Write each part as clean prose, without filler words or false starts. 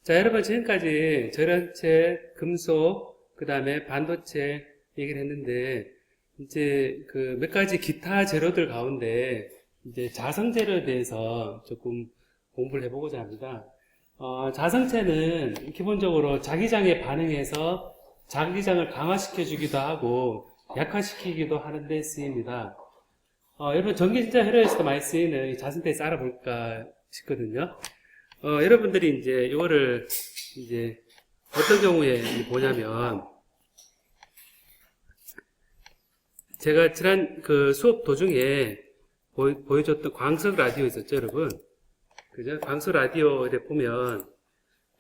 자, 여러분, 지금까지 전원체, 금속, 그 다음에 반도체 얘기를 했는데, 이제 그 몇 가지 기타 재료들 가운데, 이제 자성재료에 대해서 조금 공부를 해보고자 합니다. 자성체는 기본적으로 자기장에 반응해서 자기장을 강화시켜주기도 하고, 약화시키기도 하는 데 쓰입니다. 여러분, 전기전자 회로에서도 많이 쓰이는 이 자성체에 서 알아볼까 싶거든요. 여러분들이 이제 이거를 이제 어떤 경우에 보냐면, 제가 지난 그 수업 도중에 보여줬던 광석 라디오 있었죠, 여러분? 그죠? 광석 라디오에 보면,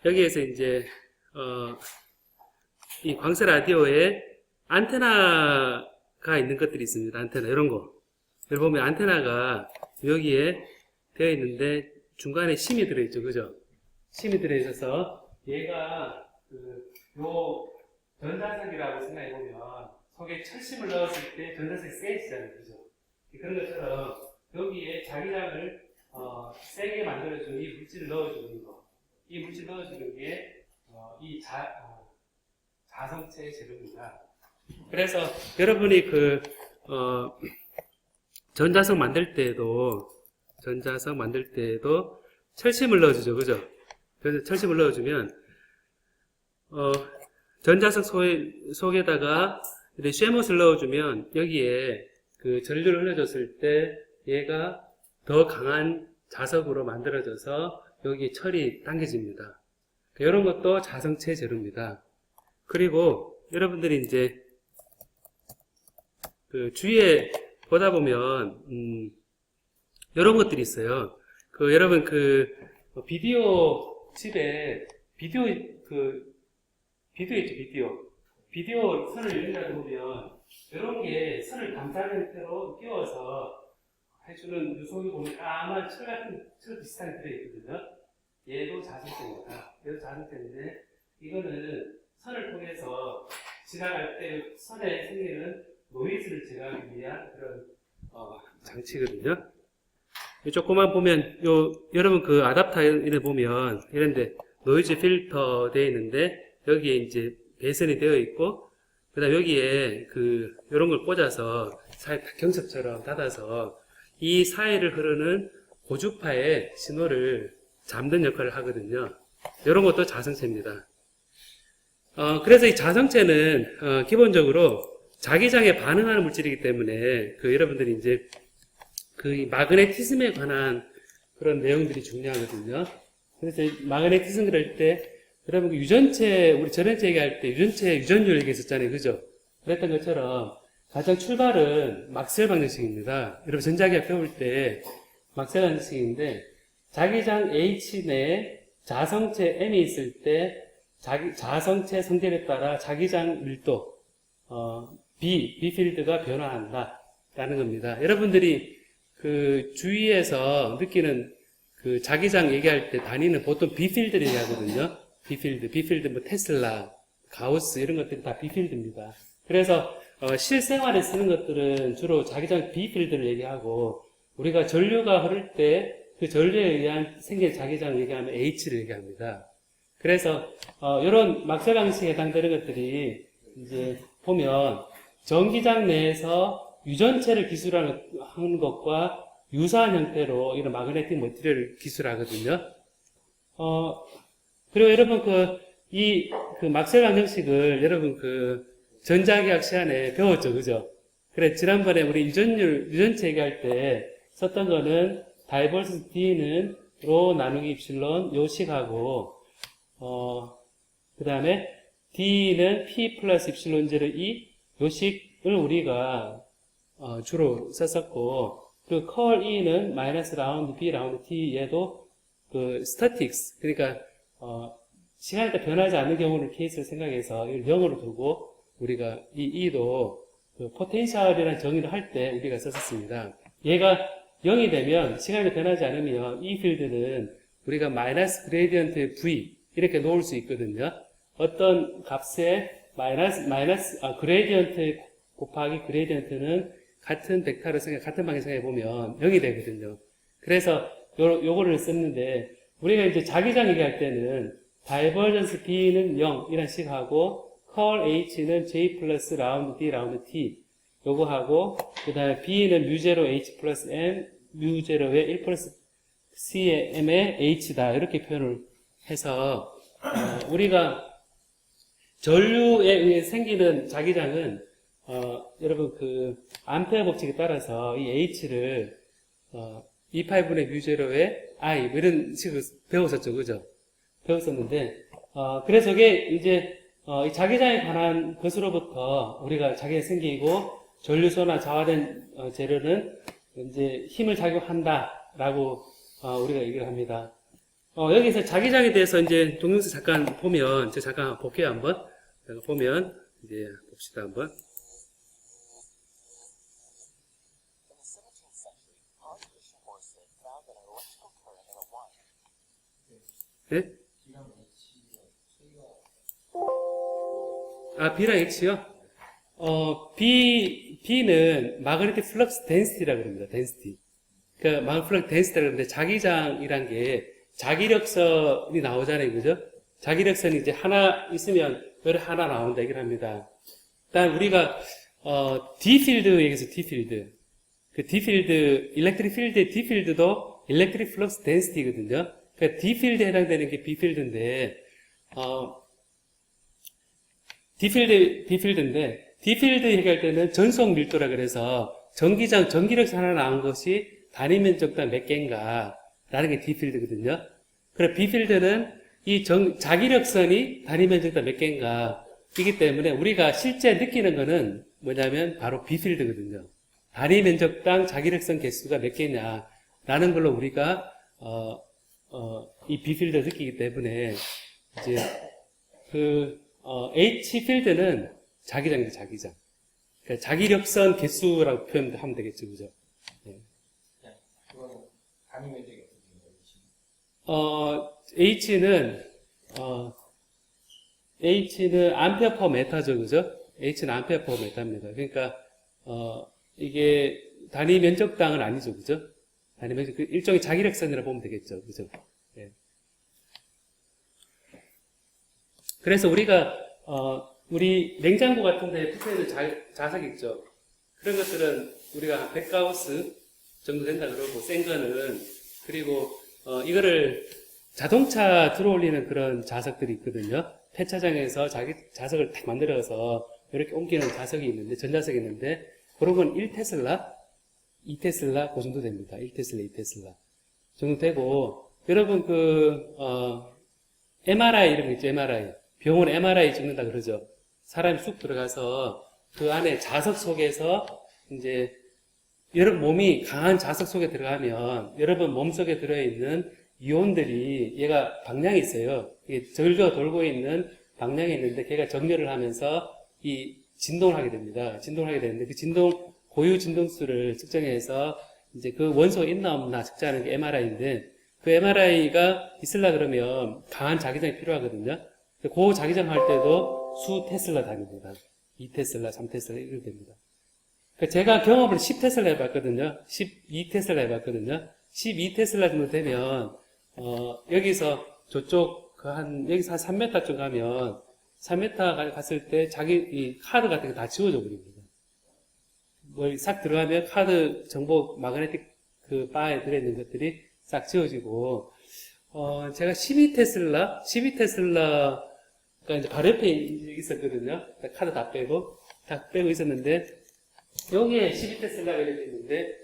여기에서 이제, 이 광석 라디오에 안테나가 있는 것들이 있습니다. 안테나, 이런 거. 여기 보면 안테나가 여기에 되어 있는데, 중간에 심이 들어있죠, 그죠? 심이 들어있어서, 얘가, 요, 전자석이라고 생각해보면, 속에 철심을 넣었을 때 전자석이 세지잖아요, 그죠? 그런 것처럼, 여기에 자기장을, 세게 만들어주는 이 물질을 넣어주는 거. 이 물질 넣어주는 게, 자성체 재료입니다. 그래서, 여러분이 전자석 만들 때에도 철심을 넣어주죠, 그죠? 그래서 철심을 넣어주면, 전자석 속에다가 쉐못을 넣어주면 여기에 그 전류를 흘려줬을 때 얘가 더 강한 자석으로 만들어져서 여기 철이 당겨집니다. 이런 것도 자성체 재료입니다. 그리고 여러분들이 이제 그 주위에 보다 보면 이런 것들이 있어요. 여러분 비디오 칩에 비디오 있죠, 비디오 선을 열리다 보면 이런 게 선을 감싸는 형태로 끼워서 해주는 유속이 보면 까만 철 비슷하게 들어있거든요. 얘도 자성체입니다. 얘도 자성체인데 이거는 선을 통해서 지나갈 때 선에 생기는 노이즈를 제거하기 위한 그런 장치거든요. 조금만 보면 여러분 그 아답터에 보면 이런데 노이즈 필터 되어 있는데 여기에 이제 배선이 되어 있고 그다음 여기에 이런 걸 꽂아서 경첩처럼 닫아서 이 사이를 흐르는 고주파의 신호를 잡는 역할을 하거든요. 이런 것도 자성체입니다. 그래서 이 자성체는 기본적으로 자기장에 반응하는 물질이기 때문에 여러분들이 이제 마그네티즘에 관한 그런 내용들이 중요하거든요. 그래서 마그네티즘 그럴 때 여러분 유전체 우리 전원체 얘기할 때 유전율 얘기했었잖아요, 그죠? 그랬던 것처럼 가장 출발은 막스웰 방정식입니다. 여러분 전자기학 배울 때 막스웰 방정식인데 자기장 H 내에 자성체 M이 있을 때 자성체 성질에 따라 자기장 밀도 B 필드가 변화한다라는 겁니다. 여러분들이 주위에서 느끼는 자기장 얘기할 때 단위는 보통 B 필드를 얘기하거든요. B 필드 뭐 테슬라, 가우스 이런 것들이 다 B 필드입니다. 그래서 실생활에 쓰는 것들은 주로 자기장 B 필드를 얘기하고 우리가 전류가 흐를 때 그 전류에 의한 생긴 자기장을 얘기하면 H를 얘기합니다. 그래서 이런 막스 방식에 해당되는 것들이 이제 보면 전기장 내에서 유전체를 기술하는 것과 유사한 형태로 이런 마그네틱 머티리얼을 기술하거든요. 그리고 여러분 막스웰 방정식을 여러분 전자기학 시간에 배웠죠, 그죠? 그래 지난번에 우리 유전체 얘기할 때 썼던 거는 다이버스 D는 로 나누기 입실론 요식하고 그 다음에 D는 P 플러스 입실론 제로 E 요식을 우리가 주로 썼었고 그리고 컬 E는 마이너스 라운드 B 라운드 T 얘도 스태틱스 그러니까 시간에 따라 변하지 않는 경우를 케이스를 생각해서 이걸 0으로 두고 우리가 이 E도 포텐셜이라는 정의를 할 때 우리가 썼었습니다. 얘가 0이 되면 시간이 변하지 않으면 이 필드는 우리가 마이너스 그레디언트 V 이렇게 놓을 수 있거든요. 어떤 값에 그레디언트 곱하기 그레디언트는 같은 벡터를 같은 방향 생각해 보면 0이 되거든요. 그래서 요거를 썼는데 우리가 이제 자기장 얘기할 때는 divergence B는 0 이런 식 하고 curl H는 J 플러스 라운드 D 라운드 T 요거 하고 그 다음에 B는 뮤제로 H 플러스 M 뮤제로의 1 플러스 CM의 H다 이렇게 표현을 해서 우리가 전류에 의해 생기는 자기장은 여러분 그 암페어 법칙에 따라서 이 H를 2파이분의 뮤제로의 I 뭐 이런 식으로 배웠었죠, 그죠? 배웠었는데 그래서 이게 이제 이 자기장에 관한 것으로부터 우리가 자기장이 생기고 전류소나 자화된 재료는 이제 힘을 작용한다라고 우리가 얘기를 합니다. 여기서 자기장에 대해서 이제 동영상 잠깐 보면 제가 잠깐 볼게요 한번. 보면 이제 봅시다 한번. 네? B랑 H요? B는 마그네틱 플럭스 덴시티라고 합니다. 덴시티. 그러니까 마그네틱 플럭스 덴시티라고 하는데 자기장이란 게 자기력선이 나오잖아요. 그죠? 자기력선이 이제 하나 있으면 왜 하나 나온다 얘기를 합니다. 일단 우리가 D 필드 얘기해서 D 필드. 그 D 필드, 일렉트릭 필드의 D 필드도 일렉트릭 플럭스 덴시티거든요. 그러니까 D 필드에 해당되는 게 B필드인데 D필드인데 D필드 얘기할 때는 전속 밀도라 그래서 전기장, 전기력선 하나 나온 것이 단위 면적당 몇 개인가 라는 게 D필드거든요. 그리고 B필드는 이 자기력선이 단위 면적당 몇 개인가 이기 때문에 우리가 실제 느끼는 거는 뭐냐면 바로 B필드거든요. 단위 면적당 자기력선 개수가 몇 개냐 라는 걸로 우리가 이 B필드를 느끼기 때문에 이제 H필드는 자기장이죠, 자기장. 그러니까 자기력선 개수라고 표현하면 되겠죠, 그죠? 네. 그거는 단위 면적이 어떻게 H는 암페어 퍼 메타죠, 그죠? H는 암페어 퍼 메타입니다. 그러니까, 이게 단위 면적당은 아니죠, 그죠? 단위 면적, 일종의 자기력선이라 보면 되겠죠, 그죠? 네. 그래서 우리가, 우리 냉장고 같은 데 붙어있는 자석 있죠? 그런 것들은 우리가 100가우스 정도 된다 그러고, 센 거는, 그리고, 이거를 자동차 들어올리는 그런 자석들이 있거든요. 폐차장에서 자기 자석을 딱 만들어서 이렇게 옮기는 자석이 있는데, 전자석이 있는데, 그런 건 1테슬라, 2테슬라, 그 정도 됩니다. 1테슬라, 2테슬라. 정도 되고, 여러분 MRI 이런 거 있죠, MRI. 병원 MRI 찍는다 그러죠. 사람이 쑥 들어가서 그 안에 자석 속에서 이제 여러분 몸이 강한 자석 속에 들어가면 여러분 몸속에 들어있는 이온들이 얘가 방향이 있어요. 이게 절겨 돌고 있는 방향이 있는데 걔가 정렬을 하면서 이 진동을 하게 됩니다. 진동을 하게 되는데 그 진동 고유 진동수를 측정해서 이제 그 원소가 있나 없나 측정하는 게 MRI인데 그 MRI가 있으려 그러면 강한 자기장이 필요하거든요. 그 자기장 할 때도 수 테슬라 단위입니다. 2테슬라, 3테슬라 이렇게 됩니다. 그러니까 제가 경험을 10테슬라 해봤거든요. 12테슬라 해봤거든요. 12테슬라 정도 되면 여기서 저쪽 여기서 한 3m쯤 가면 3m 갔을 때 이 카드 같은 게 다 지워져 버립니다. 뭐 싹 들어가면 카드 정보 마그네틱 그 바에 들어있는 것들이 싹 지워지고 제가 12테슬라가 이제 바로 옆에 있었거든요. 카드 다 빼고 있었는데 여기에 12테슬라가 이렇게 있는데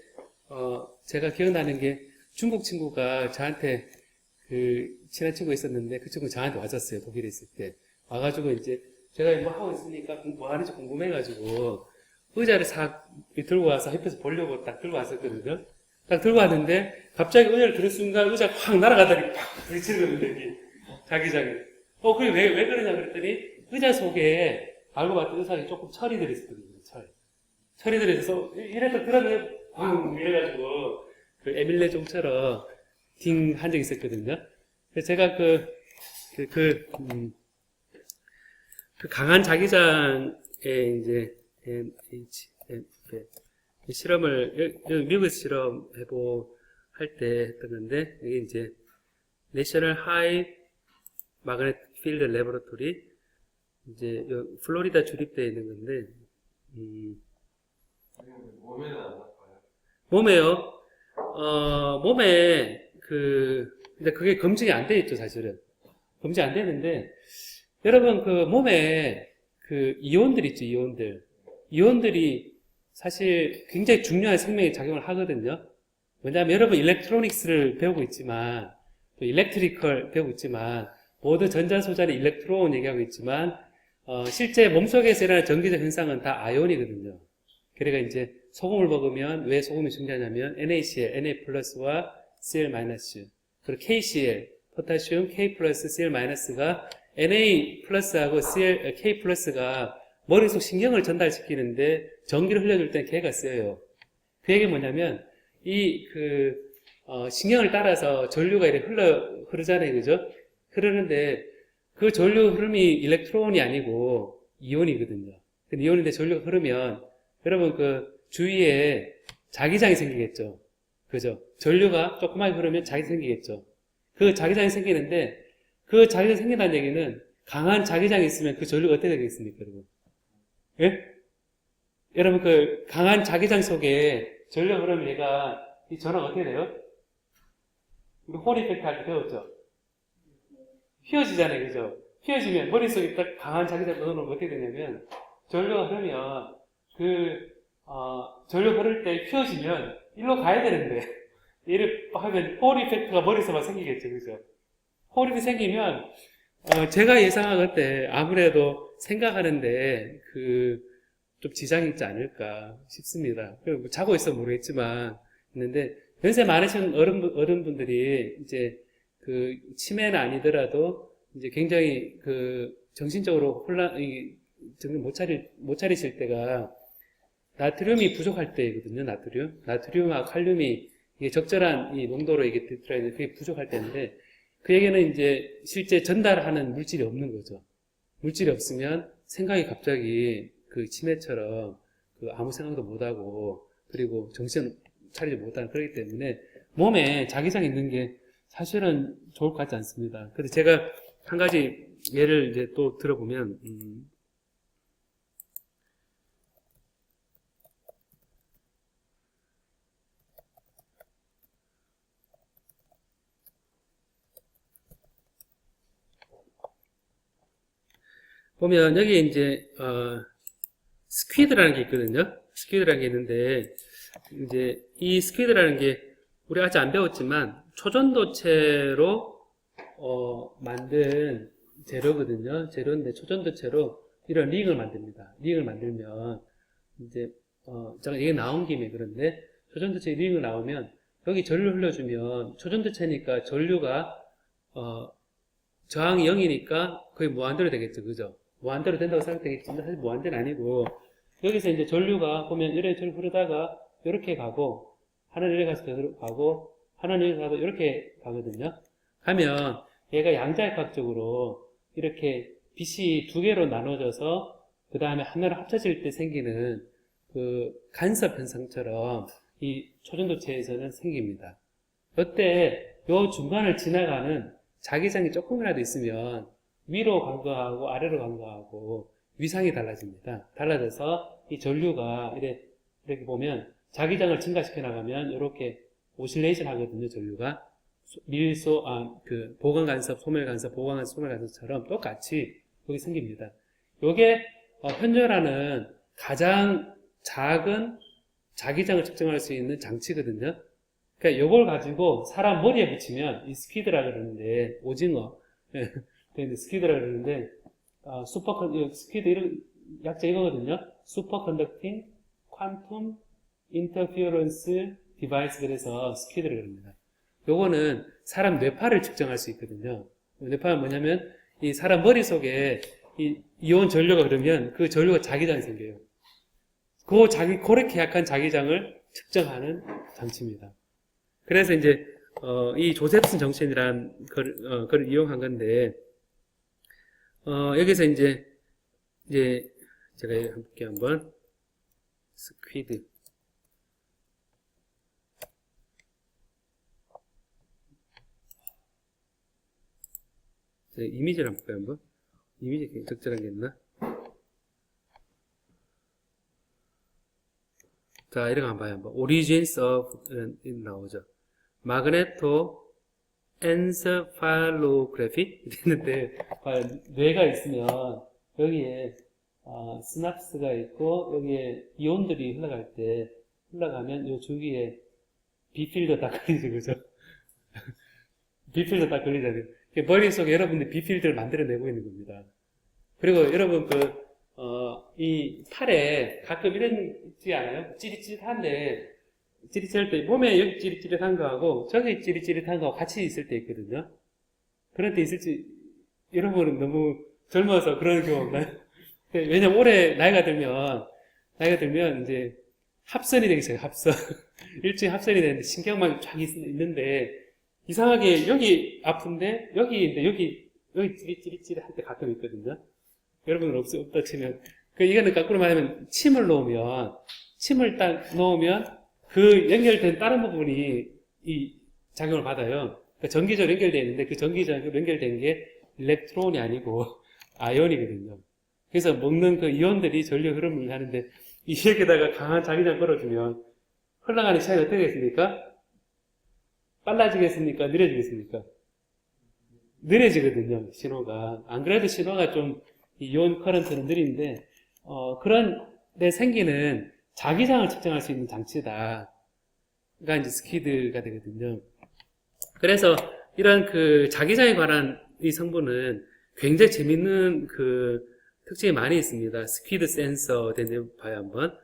제가 기억나는 게 중국 친구가 저한테 친한 친구가 있었는데 그 친구 저한테 왔었어요. 독일에 있을 때 와가지고 이제 제가 뭐 하고 있으니까 뭐 하는지 궁금해가지고 의자를 싹 들고 와서 옆에서 보려고 딱 들고 왔었거든요. 딱 들고 왔는데 갑자기 의자를 들은 순간 의자가 확 날아가더니 팍 부딪히는 거예요. 자기장에. 그게 왜 그러냐 그랬더니 의자 속에 알고 봤더니 의자에 조금 철이 들어있었거든요. 철이 들어있어서 이래서 그러면 꽝 이래가지고 그 에밀레 종처럼 딩 한 적이 있었거든요. 그래서 제가 그 강한 자기장에 이제 실험을 미국에서 실험해보 할 때 했던 건데 이게 이제 내셔널 하이 마그넷 필드 레보레토리. 이제 플로리다 주립되어 있는 건데, 몸에는 안 나빠요. 몸에요. 몸에 근데 그게 검증이 안 돼 있죠, 사실은. 검증이 안 되는데, 여러분 그 몸에 그 이온들 있죠, 이온들. 이온들이 사실 굉장히 중요한 생명에 작용을 하거든요. 왜냐하면 여러분 일렉트로닉스를 배우고 있지만, 또 일렉트리컬 배우고 있지만, 모든 전자소자는 일렉트론 얘기하고 있지만, 실제 몸속에서 일어나는 전기적 현상은 다 아이온이거든요. 그러니까 이제 소금을 먹으면 왜 소금이 중요하냐면 NaCl, Na+와 Cl-, 그리고 KCl, 포타슘 K+, Cl-가 Na+하고 K+가 머릿속 신경을 전달시키는데 전기를 흘려줄 때 걔가 쓰여요. 그 얘기 뭐냐면 신경을 따라서 전류가 이렇게 흐르잖아요. 그죠? 흐르는데 그 전류 흐름이 일렉트론이 아니고 이온이거든요. 근데 이온인데 전류가 흐르면 여러분 그 주위에 자기장이 생기겠죠. 그죠? 전류가 조그맣게 흐르면 자기장이 생기겠죠. 그 자기장이 생기는데 그 자기장이 생긴다는 얘기는 강한 자기장이 있으면 그 전류가 어떻게 되겠습니까, 여러분? 예? 여러분 그 강한 자기장 속에 전류가 흐르면 얘가 이 전화가 어떻게 돼요? 우리 홀 이펙트 할 때 배웠죠? 휘어지잖아요, 그죠? 휘어지면 머릿속에 딱 강한 자기장 넣어놓으면 어떻게 되냐면 전류가 흐르면 전류 흐를 때 휘어지면 일로 가야 되는데 이를 하면 홀 이펙트가 머릿속만 생기겠죠, 그죠? 홀 이펙트 생기면 제가 예상할 때 아무래도 생각하는데 좀 지장이 있지 않을까 싶습니다. 뭐 자고 있어 모르겠지만 있는데 연세 많으신 어른분들이 이제 치매는 아니더라도 이제 굉장히 정신적으로 정신 못 차리실 때가 나트륨이 부족할 때이거든요. 나트륨하고 칼륨이 이게 적절한 이 농도로 이게 들어야 되는데 그게 부족할 때인데 그 얘기는 이제 실제 전달하는 물질이 없는 거죠. 물질이 없으면 생각이 갑자기 치매처럼 아무 생각도 못하고 그리고 정신 차리지 못하는 그렇기 때문에 몸에 자기장 있는 게 사실은 좋을 것 같지 않습니다. 그래서 제가 한 가지 예를 이제 또 들어보면 보면 여기 이제 스퀴드라는 게 있거든요. 스퀴드라는 게 있는데 이제 이 스퀴드라는 게 우리 아직 안 배웠지만 초전도체로 만든 재료거든요. 재료인데 초전도체로 이런 링을 만듭니다. 링을 만들면 이제 제가 이게 나온 김에 그런데 초전도체 링을 나오면 여기 전류 흘려주면 초전도체니까 전류가 저항이 0이니까 거의 무한대로 되겠죠. 그죠? 무한대로 된다고 생각되겠지만 사실 무한대는 아니고 여기서 이제 전류가 보면 이렇게 전류 흐르다가 이렇게 가고 하나는 이렇게 가서 가고 하나는 이렇게 가도 이렇게 가거든요. 가면 얘가 양자역학적으로 이렇게 빛이 두 개로 나눠져서 그 다음에 하나로 합쳐질 때 생기는 간섭 현상처럼 이 초전도체에서는 생깁니다. 이때 요 중간을 지나가는 자기장이 조금이라도 있으면 위로 간거하고 아래로 간거하고 위상이 달라집니다. 달라져서 이 전류가 이렇게 보면 자기장을 증가시켜 나가면 이렇게 오실레이션 하거든요, 전류가. 보강간섭, 소멸간섭, 보강간섭, 소멸간섭처럼 똑같이 여기 생깁니다. 요게 현존하는 가장 작은 자기장을 측정할 수 있는 장치거든요. 그러니까 요걸 가지고 사람 머리에 붙이면 이 스퀴드라 그러는데 오징어 스퀴드라 그러는데 스퀴드 이런 약자 이거거든요. 슈퍼컨덕팅 퀀텀 인터피어런스 디바이스 그래서 스퀴드를 그럽니다. 요거는 사람 뇌파를 측정할 수 있거든요. 뇌파는 뭐냐면 이 사람 머릿속에 이 이온 전류가 그러면 그 전류가 자기장이 생겨요. 그렇게 약한 자기장을 측정하는 장치입니다. 그래서 이제 이 조셉슨 정신이란 걸 이용한 건데 여기서 이제 제가 해볼게요 한번 스퀴드 이미지를 한번 볼까요, 한번? 이미지 적절한 게 있나? 자, 이런 거 한번 봐요, 한번. Origins of, 나오죠. 마그네토 엔세팔로그래피? 이랬는데, 뇌가 있으면, 여기에, 스납스가 있고, 여기에 이온들이 흘러갈 때, 흘러가면 요 주위에 비필드 딱 걸리죠, 그죠? 비필드 딱 걸리잖아요. 머릿속에 여러분들 비필드를 만들어내고 있는 겁니다. 그리고 여러분 이 팔에 가끔 이런 있지 않아요? 찌릿찌릿한데, 찌릿찌릿할 때, 몸에 여기 찌릿찌릿한 거하고, 저기 찌릿찌릿한 거하고 같이 있을 때 있거든요? 그런 때 있을지, 여러분은 너무 젊어서 그런 경우 없나요? 왜냐면 올해 나이가 들면, 이제, 합선이 되기 시작해요, 합선. 일주일 합선이 되는데, 신경만 쫙 있는데, 이상하게 여기 아픈데, 여기 찌릿찌릿 할 때 가끔 있거든요? 여러분은 없다 치면. 이거는 거꾸로 말하면, 침을 딱 넣으면, 그 연결된 다른 부분이 이 작용을 받아요. 그러니까 전기적으로 연결되어 있는데, 그 전기적으로 연결된 게 일렉트론이 아니고, 아이온이거든요. 그래서 먹는 그 이온들이 전류 흐름을 하는데, 여기에다가 강한 자기장 걸어주면, 흘러가는 시간이 어떻게 되겠습니까? 빨라지겠습니까? 느려지겠습니까? 느려지거든요, 신호가. 안 그래도 신호가 좀, 이온 커런트는 느린데, 그런 데 생기는 자기장을 측정할 수 있는 장치다. 가 이제 스키드가 되거든요. 그래서 이런 그 자기장에 관한 이 성분은 굉장히 재밌는 그 특징이 많이 있습니다. 스키드 센서 되는데 봐요, 한번.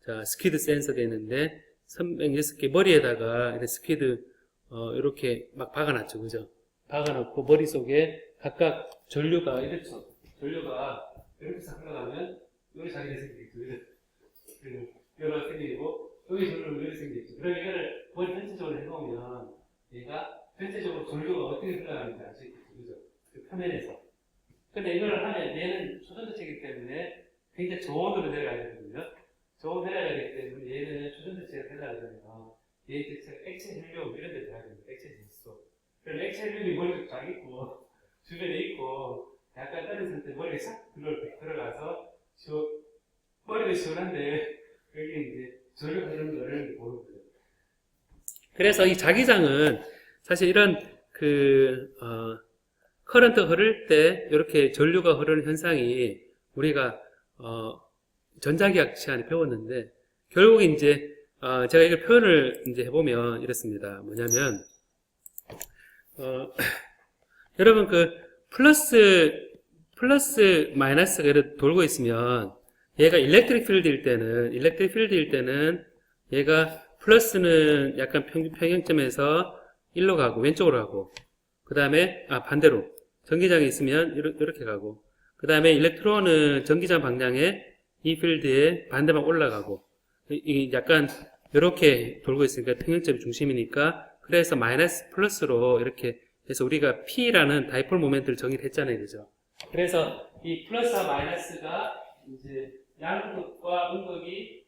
자, 스키드 센서 되는데, 306개 머리에다가 이렇게 스키드 이렇게 막 박아놨죠, 그죠? 박아놓고 머릿속에 각각 전류가 이렇죠. 전류가 이렇게 싹 흘러가면 여기 자기가 생기겠죠, 그죠? 여기가 생기고 여기 전류가 이렇게 생기겠죠. 그럼 이거를 머리 전체적으로 해보면 얘가 전체적으로 전류가 어떻게 흘러가는지 알 수 있겠죠, 그죠? 그 표면에서. 근데 이거를 하면 얘는 초전도체이기 때문에 굉장히 저온으로 내려가야 되거든요. 저온 내려가야 되기 때문에 얘는 초전도체가 되려면 얘 대체가 액체 헬륨 이런 데 들어가야 됩니다. 액체 질소. 그럼 액체 헬륨이 머리에 쫙 있고 주변에 있고 약간 다른 상태 머리에 싹 들어가서 머리도 시원한데 여기 이제 전류가 이런 거를 보는 거예요. 그래서 이 자기장은 사실 이런 커런트 흐를 때 이렇게 전류가 흐르는 현상이 우리가 전자기학 시간에 배웠는데 결국 이제 제가 이걸 표현을 이제 해보면 이렇습니다. 뭐냐면 여러분 플러스 마이너스가 이렇게 돌고 있으면 얘가 일렉트릭 필드일 때는 얘가 플러스는 약간 평형점에서 일로 가고 왼쪽으로 가고 그 다음에 반대로 전기장이 있으면 이렇게 가고 그 다음에 일렉트론은 전기장 방향에 이 필드에 반대방 올라가고 이게 약간 이렇게 돌고 있으니까 평형점이 중심이니까 그래서 마이너스 플러스로 이렇게 해서 우리가 P라는 다이폴 모멘트를 정의를 했잖아요, 그죠? 그래서 이 플러스와 마이너스가 이제 양극과 음극이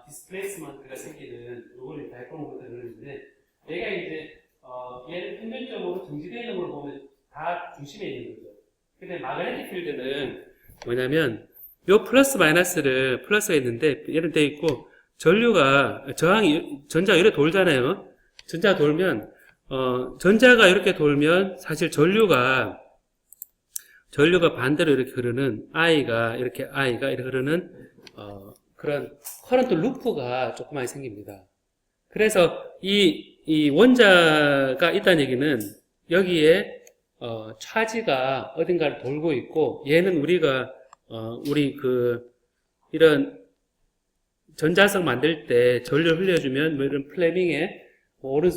디스플레이스먼트가 생기는 요거는 다이폴 모멘트를 그러는데 얘가 이제 얘는 평면적으로 정지되어 있는 걸 보면 다 중심에 있는 거죠. 근데 마그네틱 필드는 뭐냐면 요 플러스 마이너스를 플러스가 있는데 얘는 돼 있고 전류가 전자가 이렇게 돌잖아요. 전자가 돌면 전자가 이렇게 돌면 사실 전류가 반대로 이렇게 흐르는 I가 이렇게 흐르는 그런 커런트 루프가 조그맣게 생깁니다. 그래서 이 원자가 있다는 얘기는 여기에 차지가 어딘가를 돌고 있고 얘는 우리가 이런 전자석 만들 때 전류 흘려주면 뭐 이런 플레밍의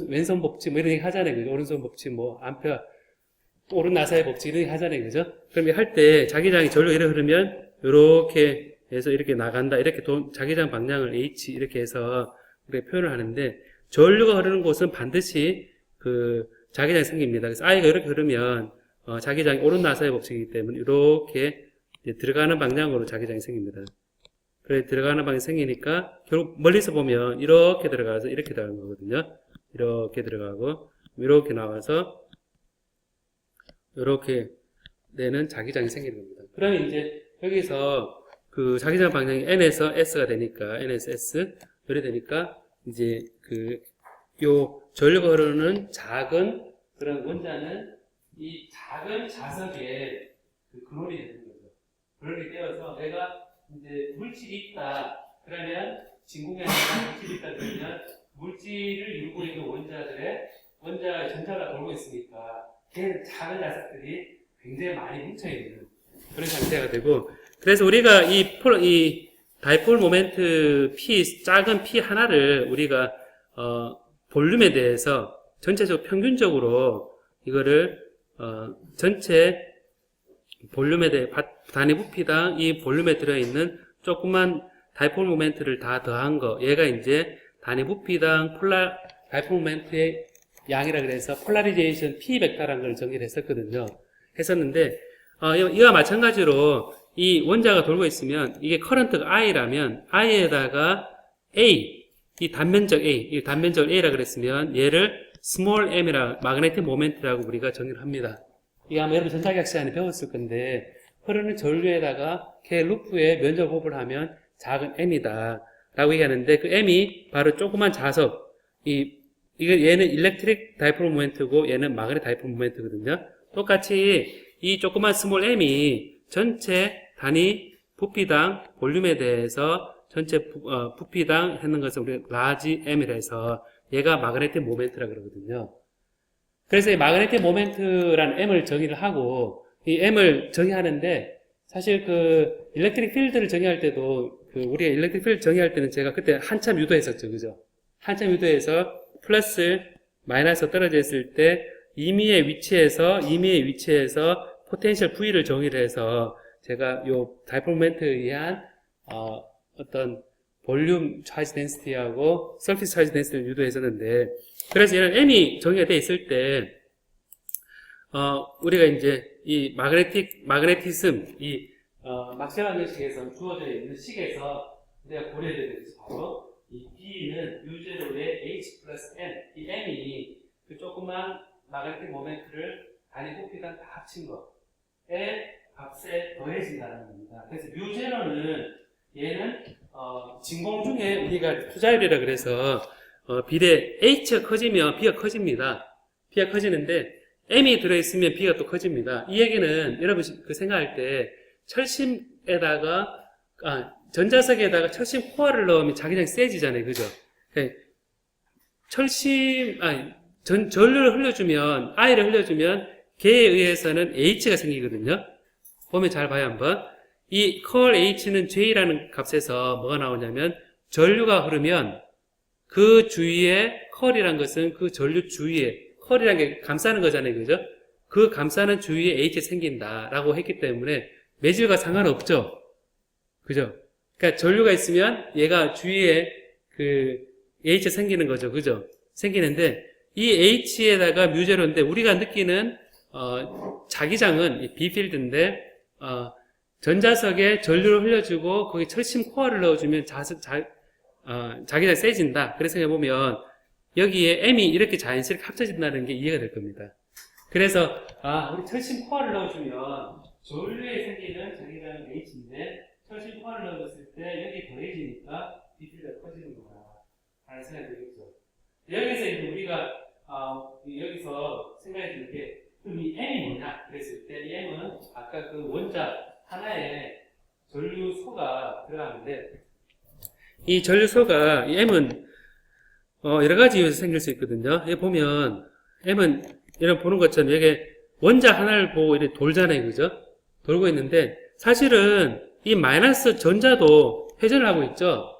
왼손 법칙 뭐 이런 얘기 하잖아요, 그죠? 오른손 법칙 아ම්페어 오른 나사의 법칙 이런 얘기 하잖아요, 그죠? 그럼 할 때 자기장이 전류 이렇게 흐르면 이렇게 해서 이렇게 나간다, 이렇게 자기장 방향을 H 이렇게 해서 우리가 표현을 하는데 전류가 흐르는 곳은 반드시 자기장이 생깁니다. 그래서 I가 이렇게 흐르면 자기장이 오른 나사의 법칙이기 때문에 이렇게 들어가는 방향으로 자기장이 생깁니다. 그래 들어가는 방향이 생기니까 결국 멀리서 보면 이렇게 들어가서 이렇게 들어가는 거거든요. 이렇게 들어가고 이렇게 나와서 이렇게 되는 자기장이 생기는 겁니다. 그러면 이제 여기서 그 자기장 방향이 n에서 s가 되니까 n에서 s 이래 되니까 이제 그 요 전류가 흐르는 작은 그런 원자는 이 작은 자석에 그 근원이 되는 거죠. 근원이 되어서 내가 이제 물질이 있다 그러면 진공이 아니라 물질이 있다 그러면 물질을 이루고 있는 원자의 전자가 돌고 있으니까 걔는 작은 자석들이 굉장히 많이 뭉쳐있는 그런 상태가 되고, 그래서 우리가 이 다이폴 모멘트 P, 작은 P 하나를 우리가, 볼륨에 대해서 전체적으로 평균적으로 이거를, 전체 볼륨에 대해, 단위 부피당 이 볼륨에 들어있는 조그만 다이폴 모멘트를 다 더한 거, 얘가 이제 단위 부피당 다이폴 모멘트의 양이라 그래서 폴라리제이션 P 벡터라는 걸 정의를 했었는데, 이와 마찬가지로 이 원자가 돌고 있으면 이게 커런트가 I라면 I에다가 A, 이 단면적 A라 그랬으면 얘를 small m이라 마그네틱 모멘트라고 우리가 정의를 합니다. 이거 아마 여러분 전자기학 시간에 배웠을 건데 흐르는 전류에다가 걔 루프에 면적 호흡을 하면 작은 m이다 라고 얘기하는데, 그 m이 바로 조그만 자석, 얘는 일렉트릭 다이폴 모멘트고 얘는 마그네틱 다이폴 모멘트거든요. 똑같이 이 조그만 스몰 m이 전체 단위 부피당 볼륨에 대해서 전체 부피당 했는 것을 우리가 라지 m이라 해서 얘가 마그네틱 모멘트라 그러거든요. 그래서 이 마그네틱 모멘트라는 m을 정의를 하고, 이 m을 정의하는데 사실 그 일렉트릭 필드를 정의할 때도 우리가 일렉트릭 필드 정의할 때는 제가 그때 한참 유도했었죠, 그죠? 한참 유도해서 플러스 마이너스 떨어져 있을 때 임의의 위치에서 포텐셜 V를 정의를 해서 제가 요 다이폴 모멘트에 의한 어떤 볼륨 차지 덴시티하고 서피스 차지 덴시티를 유도했었는데, 그래서 얘는 M이 정의가 되어 있을 때 우리가 이제 이 마그네티즘 막시말 방식에서 주어져 있는 식에서 우리가 고려해야 되는 것이 바로 이 B는 U0의 H 플러스 N, 이 M이 그 조그만 마그네틱 모멘트를 단위 부피당 다 합친 거의 값에 더해진다는 겁니다. 그래서 U0는 얘는 진공 중에 우리가 투자율이라 그래서 비례 H가 커지면 B가 커집니다. B가 커지는데 M이 들어있으면 B가 또 커집니다. 이 얘기는 여러분 그 생각할 때 전자석에다가 철심 코어를 넣으면 자기장이 세지잖아요. 그죠? 전류를 흘려주면, I를 흘려주면, 걔에 의해서는 H가 생기거든요. 보면 잘 봐요, 한번. 이 컬 H는 J라는 값에서 뭐가 나오냐면, 전류가 흐르면, 그 주위에, 컬이란 것은 그 전류 주위에, 컬이란 게 감싸는 거잖아요. 그죠? 그 감싸는 주위에 H가 생긴다라고 했기 때문에, 매질과 상관없죠. 그죠? 그러니까 전류가 있으면 얘가 주위에 H가 생기는 거죠. 그죠? 생기는데, 이 H에다가 뮤제로인데, 우리가 느끼는, 자기장은 이 B필드인데, 전자석에 전류를 흘려주고, 거기 철심 코어를 넣어주면 자기장이 세진다. 그래서 해보면, 여기에 M이 이렇게 자연스럽게 합쳐진다는 게 이해가 될 겁니다. 그래서, 우리 철심 코어를 넣어주면, 전류에 생기는 자기장은 H인데, 철심 코어를 넣어줬을 때, 여기 더해지니까 B필드가 커지는구나. 하는 생각이 들겠죠. 여기서 이제 우리가, 여기서 생각해 주는 게, 그럼 이 M이 뭐냐? 그랬을 때, 이 M은 아까 그 원자 하나에 전류소가 들어가는데, 이 전류소가, 이 M은, 여러 가지 이유에서 생길 수 있거든요. 여기 보면, M은, 이런 보는 것처럼, 여기 원자 하나를 보고 이렇게 돌잖아요. 그죠? 돌고 있는데, 사실은 이 마이너스 전자도 회전을 하고 있죠?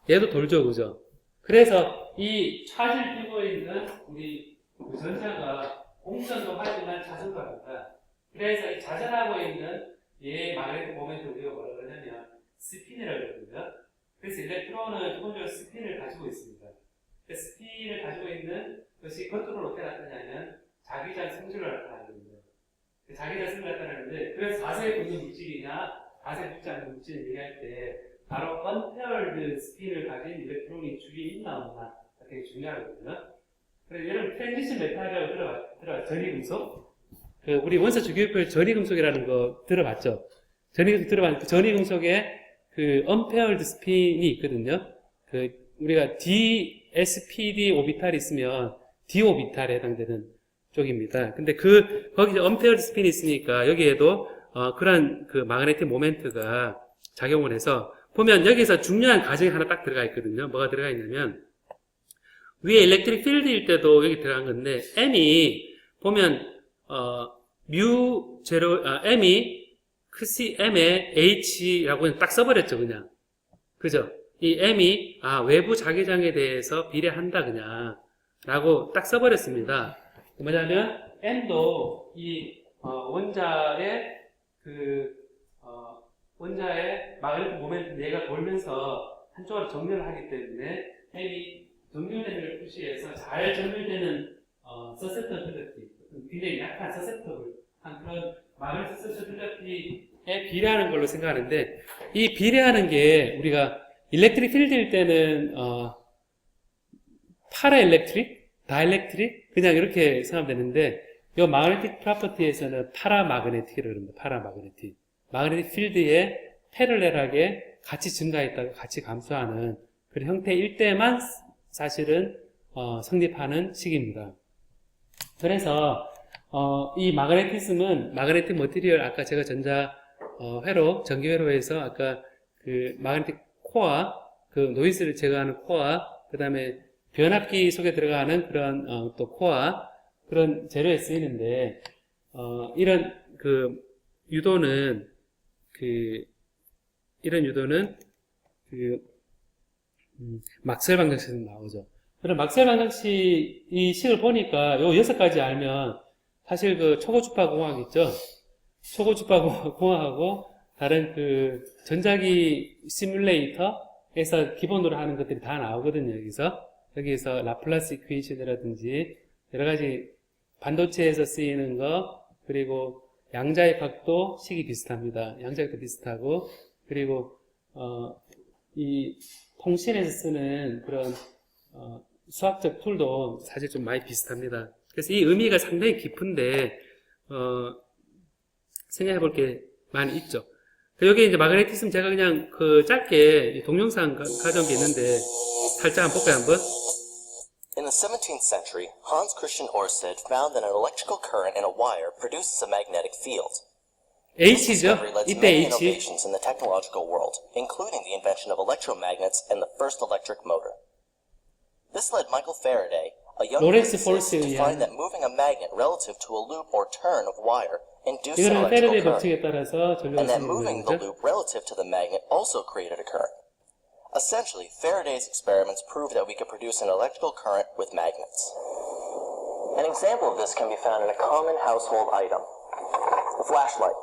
얘도 돌죠. 그죠? 그래서 이 차지를 띄고 있는 우리 그 전자가 공전도 하지만 자전도 합니다. 그래서 이 자전하고 있는 얘 마그네틱 모멘트 우리가 뭐라 그러냐면 스핀이라고 그러거든요. 그래서 일렉트론은 기본적으로 스핀을 가지고 있습니다. 그 스핀을 가지고 있는 것이 겉으로 어떻게 나타나냐면 자기장 성질로 나타나거든요. 자기장 성질로 나타나는데, 그래서 자세에 붙는 물질이나 자세에 붙지 않는 물질을 얘기할 때 바로 언페어드 스핀을 가진 일렉트론이 주위에 있나 없나 되게 중요하거든요. 그래서 여러분 트랜지션 메탈이라고 들어가 전이금속. 우리 원소 주기율표 전이금속이라는 거 들어봤죠? 전이금속에 unpaired 스핀이 있거든요. 우리가 DSPD 오비탈이 있으면 D 오비탈에 해당되는 쪽입니다. 근데 거기 unpaired 스핀이 있으니까 여기에도 그런 마그네틱 모멘트가 작용을 해서 보면 여기서 중요한 가정이 하나 딱 들어가 있거든요. 뭐가 들어가 있냐면 위에 일렉트릭 필드일 때도 여기 들어간 건데 M이 보면 M이 M에 H라고 그냥 딱 써버렸죠, 그냥. 그죠? 이 M이 외부 자기장에 대해서 비례한다 그냥 라고 딱 써버렸습니다. 뭐냐면 M도 이 원자의 마그네틱 모멘트 얘가 돌면서 한쪽으로 정렬을 하기 때문에 M이 정렬됨을 표시해서 잘 정렬되는 서셉터빌리티, 굉장히 약한 서셉터블한 그런 마그네틱 서셉터빌리티에 비례하는 걸로 생각하는데, 이 비례하는 게 우리가 일렉트릭 필드일 때는 파라일렉트릭, 다일렉트릭 그냥 이렇게 생각하면 되는데, 이 마그네틱 프로퍼티에서는 파라마그네틱이라고 합니다. 파라마그네틱. 마그네틱 필드에 패럴렐하게 같이 증가했다가 같이 감소하는 그런 형태일 때만 사실은 성립하는 식입니다. 그래서 이 마그네티즘은 마그네틱 머티리얼, 아까 제가 전기회로에서 아까 마그네틱 코어, 노이즈를 제거하는 코어, 그 다음에 변압기 속에 들어가는 그런 또 코어, 그런 재료에 쓰이는데 이런 유도는 막스웰 방정식에서 나오죠. 그럼 막스웰 방정식 이 식을 보니까 요 6가지 알면 사실 초고주파 공학 있죠? 초고주파 공학하고 다른 전자기 시뮬레이터에서 기본으로 하는 것들이 다 나오거든요, 여기서 라플라스 이퀘이션이라든지 여러 가지 반도체에서 쓰이는 거, 그리고 양자의 각도 식이 비슷합니다. 양자의 각도 비슷하고, 그리고 이 통신에서 쓰는 그런 수학적 툴도 사실 좀 많이 비슷합니다. 그래서 이 의미가 상당히 깊은데 생각해 볼 게 많이 있죠. 여기 이제 마그네티즘 제가 그냥 짧게 동영상 가져온 게 있는데 살짝 한번 볼까요, 한번? In the 17th century, Hans Christian Ørsted found that an electrical current in a wire produces a magnetic field. This H죠? discovery led to 이때 many H. innovations in the technological world, including the invention of electromagnets and the first electric motor. This led Michael Faraday, a young 로렌츠 physicist, 폴스에 to 의한 find that moving a magnet relative to a loop or turn of wire induced an 이거는 electrical 페라데이 current, 법칙에 따라서 전류가 and that 생기는 moving the 거죠. loop relative to the magnet also created a current. Essentially, Faraday's experiments proved that we could produce an electrical current with magnets. An example of this can be found in a common household item, a flashlight.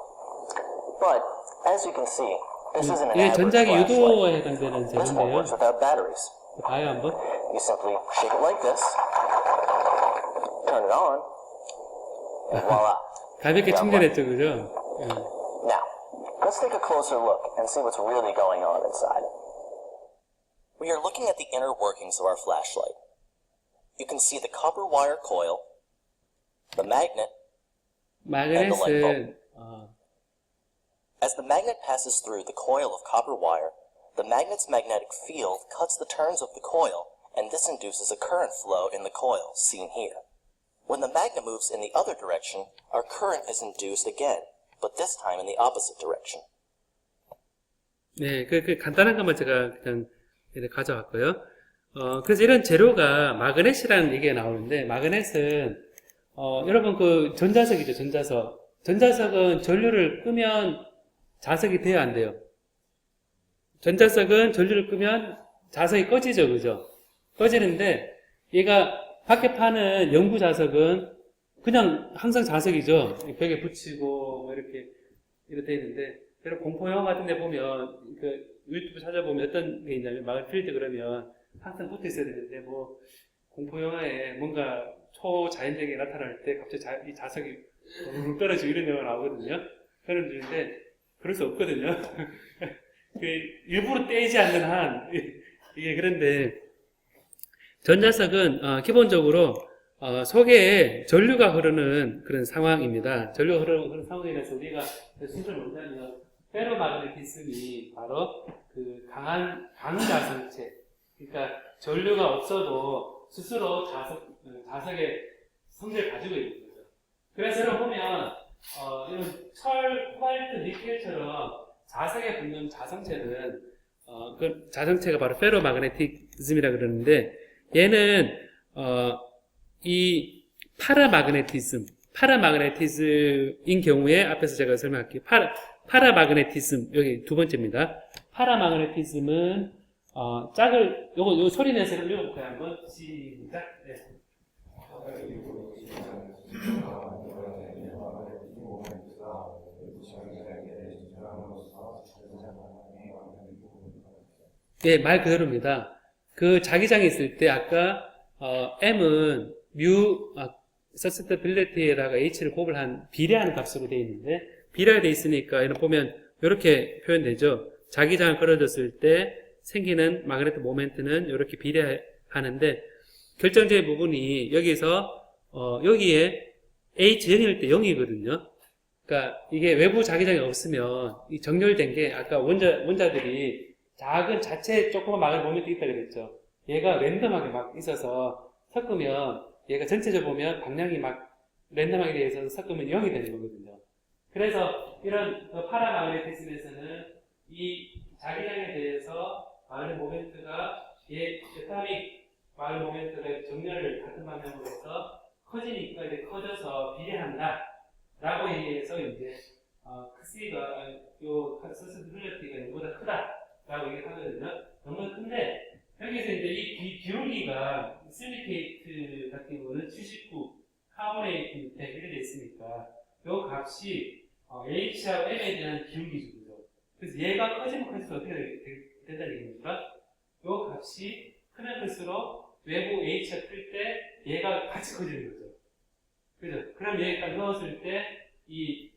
But, as you can see, this isn't an 이게 average 전자기 flashlight. 유도에 해당되는 This one works 재료인데요. without batteries. 봐요, 한번. You simply shake it like this, turn it on, and voila. 가볍게 충전했죠, 그죠? Now, let's take a closer look and see what's really going on inside. We are looking at the inner workings of our flashlight. You can see the copper wire coil, the magnet. 마그넷은 As the magnet passes through the coil of copper wire, the magnet's magnetic field cuts the turns of the coil, and this induces a current flow in the coil, seen here. When the magnet moves in the other direction, our current is induced again, but this time in the opposite direction. 네, 간단한 것만 제가 그냥 이렇게 가져왔고요. 그래서 이런 재료가 마그넷이라는 얘기가 나오는데, 마그넷은 여러분 전자석이죠, 전자석. 전자석은 전류를 끄면 자석이 돼야 안 돼요. 전자석은 전류를 끄면 자석이 꺼지죠, 그죠? 꺼지는데 얘가 밖에 파는 영구 자석은 그냥 항상 자석이죠. 벽에 붙이고 뭐 이렇게 돼 있는데, 여러분 공포 영화 같은 데 보면 유튜브 찾아보면 어떤 게 있냐면 마그네필드 그러면 항상 붙어 있어야 되는데, 뭐 공포 영화에 뭔가 초자연적인 게 나타날 때 갑자기 이 자석이 떨어지고 이런 영화가 나오거든요. 그런 중인데 그럴 수 없거든요. 일부러 떼지 않는 한 이게 그런데 전자석은 기본적으로 속에 전류가 흐르는 그런 상황입니다. 전류가 흐르는 그런 상황이라서 우리가 순서를 본다면 페로마그네티즘이 바로 그 강한 강자성체, 그러니까 전류가 없어도 스스로 자석의 성질을 가지고 있는 거죠. 그래서 여러분 보면 이런 철, 코발트, 니켈처럼 자석에 붙는 자성체는 그 자성체가 바로 페로마그네티즘이라 그러는데 얘는 이 파라마그네티즘인 경우에 앞에서 제가 설명할게요. 파라마그네티즘 여기 두 번째입니다. 파라마그네티즘은 요거 소리 내서 읽어볼까요? 한번 시작. 네. 네, 말 그대로입니다. 그 자기장이 있을 때 아까 M은 susceptibility에다가 H를 곱을 한 비례하는 값으로 되어 있는데 비례가 되어 있으니까 이런 보면 이렇게 표현되죠. 자기장을 걸어줬을 때 생기는 마그네틱 모멘트는 이렇게 비례하는데 결정적인 부분이 여기서 여기에 H0일 때 0이거든요. 그러니까 이게 외부 자기장이 없으면 이 정렬된 게 아까 원자들이 작은 자체 조그만 마그네틱 모멘트 있다 그랬죠. 얘가 랜덤하게 막 있어서 섞으면 얘가 전체적으로 보면 방향이 막 랜덤하게 돼서 섞으면 0이 되는 거거든요. 그래서 이런 파라마그네티즘에서는 이 자기장에 대해서 마그네틱 모멘트가 에타믹 마그네틱 모멘트가 정렬을 같은 방향으로 해서 커지니까 이제 커져서 비례한다 라고 얘기해서 이제 C가 요 서스빌리티가 이거보다 크다 라고 얘기하거든요. 너무 큰데 여기서 이제 이 기울기가 실리케이트 같은 경우는 79 카보네이트 밑에 이렇게 되어 있으니까 요 값이 H하고 M에 대한 기울기죠. 그래서 얘가 커지면 커질수록 어떻게 된다는 얘기입니까? 요 값이 크면 클수록 외부 H가 클 때 얘가 같이 커지는 거죠. 그죠? 그럼 얘 딱 넣었을 때 이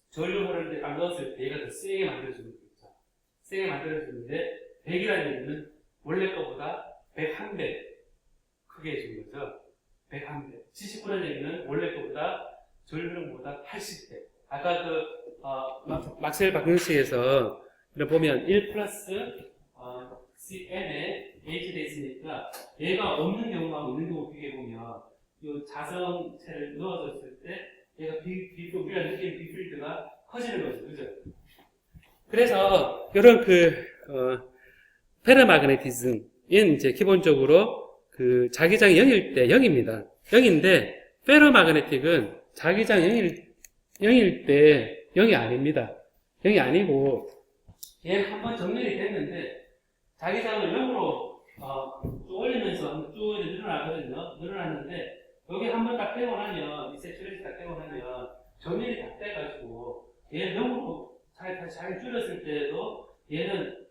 전류 흐를 때 딱 넣었을 때 얘가 더 세게 만들어주는 거죠. 세게 만들어주는데 100이라는 얘기는 원래 거보다 101배 크게 해준 거죠. 101배. 79라는 얘기는 원래 거보다 전류 흐름보다 80배. 아까 막셀 방정식에서 보면 1 플러스 Cn에 H 돼 있으니까 얘가 없는 경우하고 있는 경우 비교해보면 이 자성체를 넣어줬을 때 얘가 우리가 느끼는 빅필드가 커지는 거죠. 그죠? 그래서 이런 페르마그네티즘은 이제 기본적으로 그 자기장이 0일 때 0입니다. 0인데 페르마그네틱은 자기장 0일 때 0이 아닙니다. 0이 아니고 얘는 한번 정렬이 됐는데 자기장을 0으로 쭉 올리면서 쭉 늘어나거든요. 늘어났는데 여기 한번 딱 빼고 나면 이 세츄레이션 딱 빼고 나면 정렬이 다 돼가지고 얘는 0으로 자기 줄였을 때도 얘는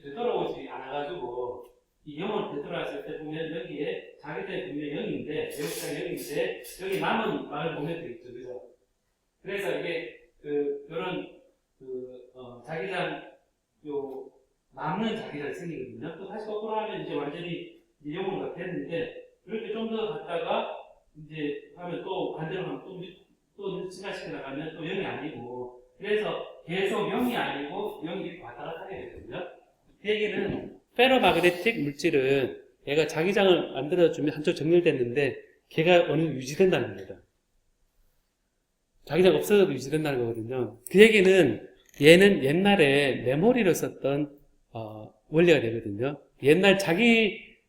되돌아오지 않아가지고 이 0을 되돌아왔을 때 보면 여기에 자기장이 분명히 0인데 여기가 0인데 여기 남은 마을 모멘트 있죠. 그죠? 그래서 이게 자기장 남는 자기장이 생기거든요. 또 다시 거꾸로 하면 이제 완전히 0으로 됐는데 이렇게 좀 더 갔다가 이제 하면 또 반대로 하면 또 증가시켜 나가면 또 0이 아니고 그래서 계속 0이 아니고 0이 이렇게 왔다 갔다 하게 되거든요. 그 얘기는 페로마그네틱 물질은 얘가 자기장을 만들어주면 한쪽 정렬됐는데 걔가 어느 정도 유지된다는 겁니다. 자기장 없어져도 유지된다는 거거든요. 그 얘기는 얘는 옛날에 메모리로 썼던 원리가 되거든요. 옛날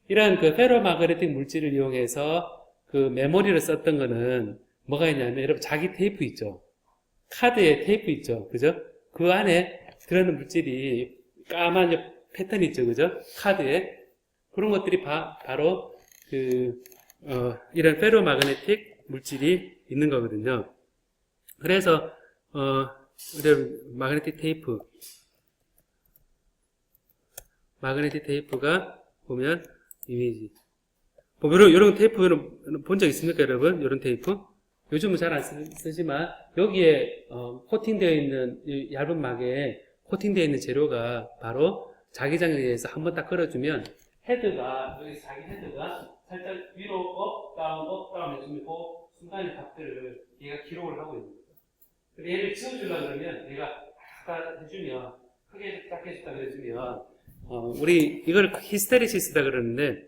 이런 그 페로마그네틱 물질을 이용해서 그 메모리를 썼던 거는 뭐가 있냐면 여러분 자기 테이프 있죠. 카드에 테이프 있죠. 그죠? 그 안에 들어있는 물질이 까만 패턴 있죠. 그죠? 카드에. 그런 것들이 바로 이런 페로마그네틱 물질이 있는 거거든요. 그래서 이런 마그네틱 테이프가 보면 이미지. 뭐 이런 테이프 본 적 있습니까, 여러분? 이런 테이프? 요즘은 잘 안 쓰지만 여기에 코팅되어 있는 이 얇은 막에 코팅되어 있는 재료가 바로 자기장에 의해서 한번 딱 걸어주면 헤드가 여기 자기 헤드가 살짝 위로 업 업다운 해주면 그 순간의 값들을 얘가 기록을 하고 있는 거죠. 근데 얘를 지워주려고 그러면 얘가 다 해주면, 크게 작게 해줬다 그래주면, 우리 이걸 히스테리시스다 그러는데,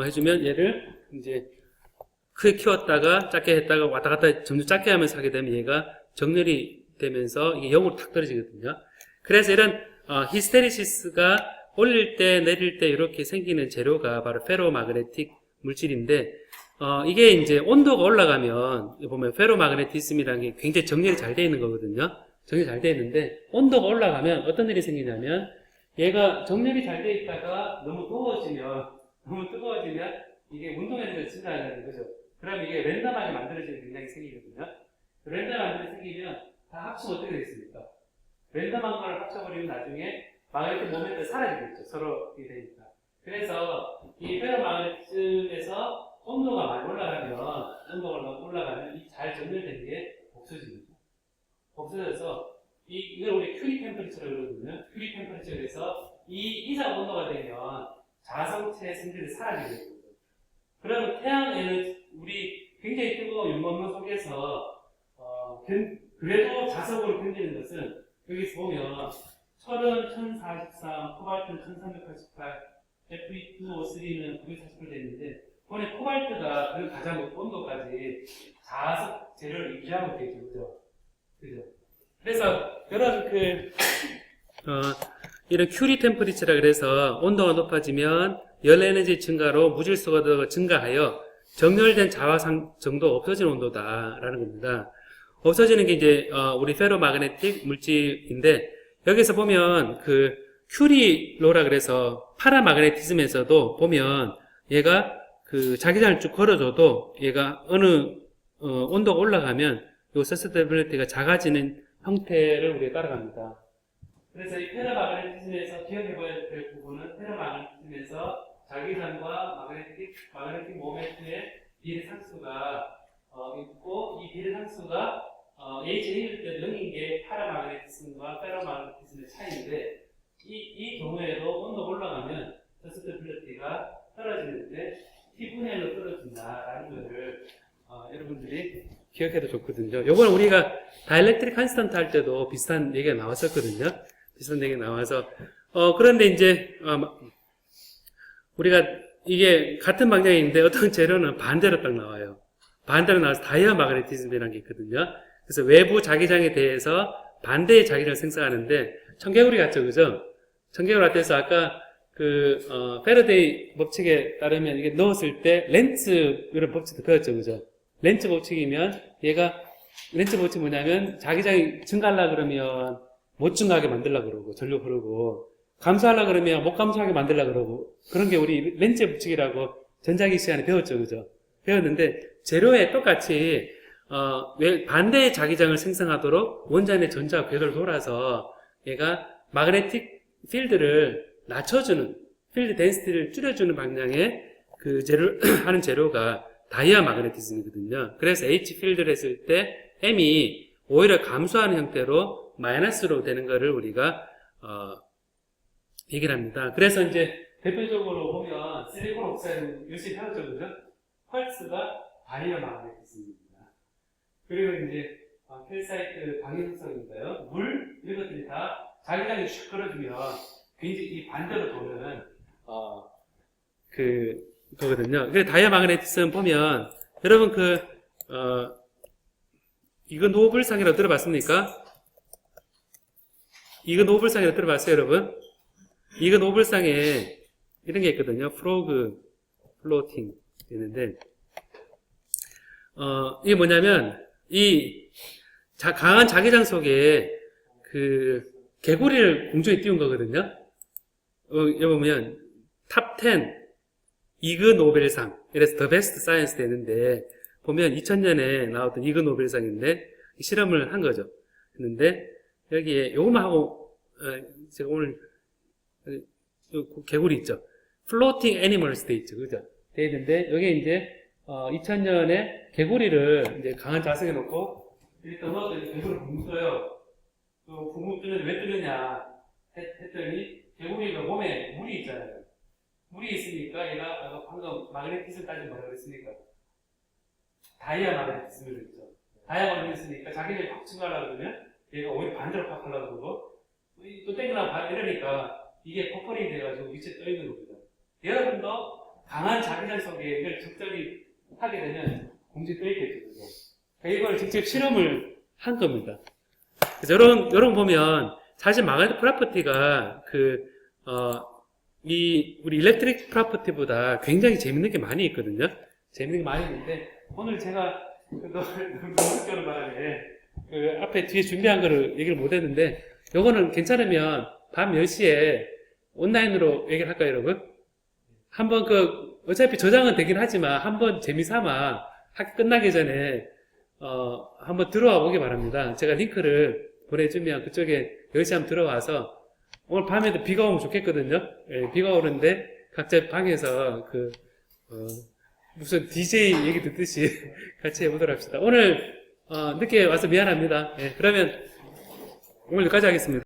해주면 얘를 이제 크게 키웠다가 작게 했다가 왔다 갔다 점점 작게 하면서 하게 되면 얘가 정렬이 되면서 이게 0으로 탁 떨어지거든요. 그래서 이런 히스테리시스가 올릴 때 내릴 때 이렇게 생기는 재료가 바로 페로마그네틱 물질인데 이게 이제 온도가 올라가면 보면 페로마그네티즘이라는 게 굉장히 정렬이 잘 되어 있는 거거든요. 정렬이 잘 되어 있는데 온도가 올라가면 어떤 일이 생기냐면 얘가 정렬이 잘 되어 있다가 너무 뜨거워지면 이게 운동 에너지가 증가하는 거죠. 그럼 이게 랜덤하게 만들어지는 경향이 생기거든요. 랜덤하게 생기면 다 합치면 어떻게 되겠습니까? 랜덤한 걸 합쳐버리면 나중에 마그네틱 모멘트가 사라지겠죠. 서로 이렇게 되니까. 그래서 이 페로마그네즘에서 온도가 많이 올라가면 이 잘 정렬된 게 없어집니다. 없어져서 이걸 우리 큐리 템퍼리처라고 그러거든요. 큐리 템퍼리처에서 이 이상 온도가 되면 자성체 성질이 사라지게 됩니다. 그러면 태양 에너지, 우리 굉장히 뜨거운 윤광로 속에서, 그래도 자석으로 견디는 것은, 여기서 보면, 철은 1043, 코발트는 1388, Fe2O3는 948 되는데, 보니 코발트가 그 가장 높은 온도까지 자석 재료를 유지하고 있겠죠. 그죠? 그래서, 여러분 이런 큐리 템퍼리처라 그래서 온도가 높아지면 열 에너지 증가로 무질소가 더 증가하여 정렬된 자화상 정도 없어지는 온도다라는 겁니다. 없어지는 게 이제 우리 페로마그네틱 물질인데 여기서 보면 그 큐리로라 그래서 파라마그네티즘에서도 보면 얘가 그 자기장을 쭉 걸어줘도 얘가 어느 온도가 올라가면 요 서스테빌리티가 작아지는 형태를 우리가 따라갑니다. 그래서 이 페로마그네티즘에서 기억해봐야 될 부분은 페로마그네티즘에서 자기장과 마그네틱 모멘트의 비례 상수가 있고 이 비례 상수가 H1일 때 0인 게 파라마그네티즘과 페로마그네티즘의 차이인데 이 경우에도 온도가 올라가면 서스테빌리티가 떨어지는데 T분의 1로 떨어진다라는 것을 여러분들이 기억해도 좋거든요. 요건 우리가 다이렉트릭 컨스턴트 할 때도 비슷한 얘기가 나왔었거든요. 비슷한 얘기가 나와서 그런데 이제 우리가 이게 같은 방향인데 어떤 재료는 반대로 딱 나와요. 반대로 나와서 다이아 마그네티즘이라는 게 있거든요. 그래서 외부 자기장에 대해서 반대의 자기장을 생성하는데 청개구리 같죠, 그죠? 청개구리 같아서 아까 페러데이 법칙에 따르면 이게 넣었을 때 렌츠 이런 법칙도 배웠죠, 그죠? 렌츠 법칙이면 렌츠 법칙이 뭐냐면 자기장이 증가하려고 그러면 못 증가하게 만들려고 그러고 전류 흐르고 감소하려고 그러면 못 감소하게 만들려고 그러고 그런 게 우리 렌츠 법칙이라고 전자기 시간에 배웠죠, 그죠? 배웠는데 재료에 똑같이 반대의 자기장을 생성하도록 원자의 전자가 궤도를 돌아서 얘가 마그네틱 필드를 낮춰주는 필드 덴시티를 줄여주는 방향의 그 재료를 하는 재료가 다이아 마그네티즘이거든요. 그래서 H 필드를 했을 때 M이 오히려 감소하는 형태로 마이너스로 되는 거를 우리가 얘기를 합니다. 그래서 이제 대표적으로 보면 실리콘 옥사이드 열심히 배웠죠, 그죠? 펄스가 다이아 마그네티즘입니다. 그리고 이제 켈사이트 방해성인가요? 물 이런 것들이 다 자기장이 슉 끌어주면 굉장히 이 반대로 도는 그거거든요. 그래서 다이아 마그네티즘 보면 여러분 이거 노블상이라고 들어봤습니까? 이거 노블상이라고 들어봤어요, 여러분? 이거 노블상에 이런 게 있거든요. 프로그 플로팅 있는데 이게 뭐냐면 강한 자기장 속에 개구리를 공중에 띄운 거거든요. 여기 보면 탑 10 이그 노벨상, 이래서 더 베스트 사이언스 되는데 보면 2000년에 나왔던 이그 노벨상인데 실험을 한 거죠. 했는데 여기에 요것만 하고 제가 오늘 개구리 있죠. 플로팅 애니멀스 돼 있죠, 그죠? 돼 있는데 여기에 이제 2000년에 개구리를 이제 강한 자석에 놓고 일단 넣었더니 개구리를 붕 떠요. 붕 뜨는데 왜 뜨느냐 했더니 개구리가 몸에 물이 있잖아요. 물이 있으니까 얘가 아까 방금 마그네티즘 따지면 뭐라고 그랬습니까? 다이아 마그네티즘을 했죠. 다이아 마그네티즘이니까 자기를 확 증가하려고 그러면 얘가 오히려 반대로 확 하려고 그러고 또 땡기나 이러니까 이게 퍼퍼링이 돼가지고 위치에 떠 있는 겁니다. 여러분도 강한 자기장 속에 이걸 적절히 하게 되면 공지에 떠 있겠죠. 그러니까 이걸 직접 실험을 한 겁니다. 그래서 요런 보면 사실 마그네틱 프로퍼티가 우리 일렉트릭 프로퍼티보다 굉장히 재밌는 게 많이 있거든요. 재밌는 게 많이 있는데 오늘 제가 너무 바람에 앞에 뒤에 준비한 거를 얘기를 못 했는데 요거는 괜찮으면 밤 10시에 온라인으로 얘기를 할까요, 여러분? 한번 어차피 저장은 되긴 하지만 한번 재미삼아 학기 끝나기 전에 한번 들어와 보기 바랍니다. 제가 링크를 보내주면 그쪽에 10시 한번 들어와서 오늘 밤에도 비가 오면 좋겠거든요. 예, 비가 오는데 각자 방에서 무슨 DJ 얘기 듣듯이 같이 해보도록 합시다. 오늘 늦게 와서 미안합니다. 예, 그러면 오늘 여기까지 하겠습니다.